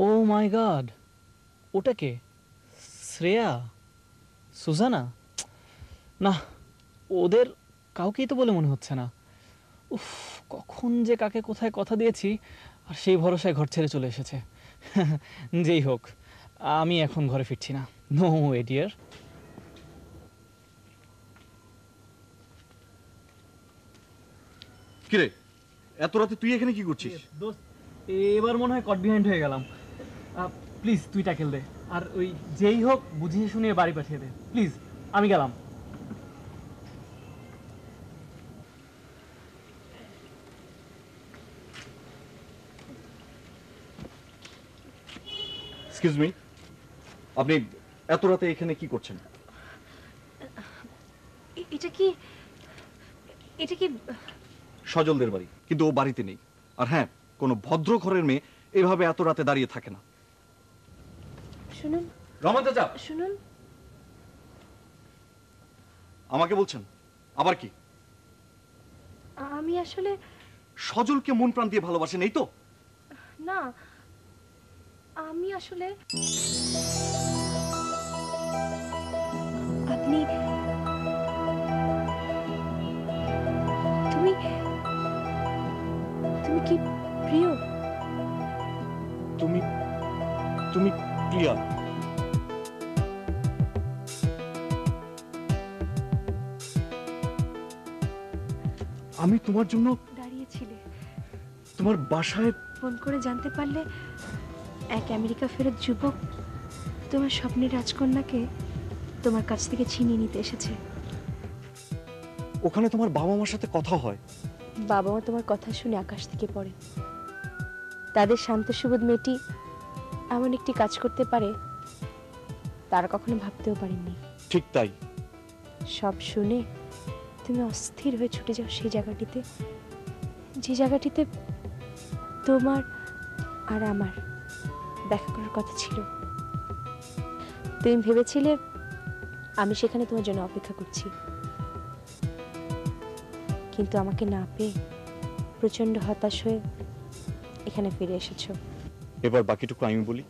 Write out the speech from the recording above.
ও মাই god, ওটা কে? শ্রেয়া? সুজানা? না, ওদের কাউকেই তো বলে মনে হচ্ছে না। উফ, কখন যে কাকে কোথায় কথা দিয়েছি, আর সেই ভরসায় ঘর ছেড়ে চলে এসেছে। যেই হোক, আমি এখন ঘরে ফিরছি না। No way dear. কিরে, এত রাতে তুই এখানে কি করছিস? দোস্ত, এবার মনে হয় কট বিহাইন্ড হয়ে গেলাম। প্লিজ তুই ট্যাকেল দে, আর ওই যেই হোক বুঝিয়ে শুনিয়ে বাড়ি পাঠিয়ে দে প্লিজ। আমি গেলাম। এক্সকিউজ মি, আপনি এত রাতে এখানে কি করছেন? এটা কি এটা কি সজলদের বাড়ি, কিন্তু ও বাড়িতে নেই। আর হ্যাঁ, কোনো ভদ্র ঘরের মেয়ে এভাবে এত রাতে দাঁড়িয়ে থাকে না। শুনুন রমা চাচা, শুনুন, আমাকে বলছেন? আবার কি? আমি আসলে সজলকে মন প্রাণ দিয়ে ভালোবাসেন, এই তো? না, আমি আসলে আপনি তুমি তুমি কি প্রিয়? তুমি তুমি প্রিয়া? আমি তোমার জন্য দাঁড়িয়েছিলে, তোমার বাসায়। ফোন করে জানতে পারলে এক আমেরিকা ফেরত যুবক তোমার স্বপ্নের রাজকন্যাকে তোমার কাছ থেকে ছিনিয়ে নিতে এসেছে। ওখানে তোমার বাবা মার সাথে কথা হয়। বাবা মা তোমার কথা শুনে আকাশ থেকে পড়ে। তাদের শান্ত সুবোধ মেয়েটি এমন একটি কাজ করতে পারে তারা কখনো ভাবতেও পারেননি। ঠিক তাই। সব শুনে তুমি অস্থির হয়ে ছুটে যাও সেই জায়গাটিতে, যে জায়গাটিতে তোমার আর আমার দেখা করার কথা ছিল। তুমি ভেবেছিলে আমি সেখানে তোমার জন্য অপেক্ষা করছি, কিন্তু আমাকে না পেয়ে প্রচন্ড হতাশ হয়ে এখানে ফিরে এসেছো। এবার বাকিটুকু আমি বলি।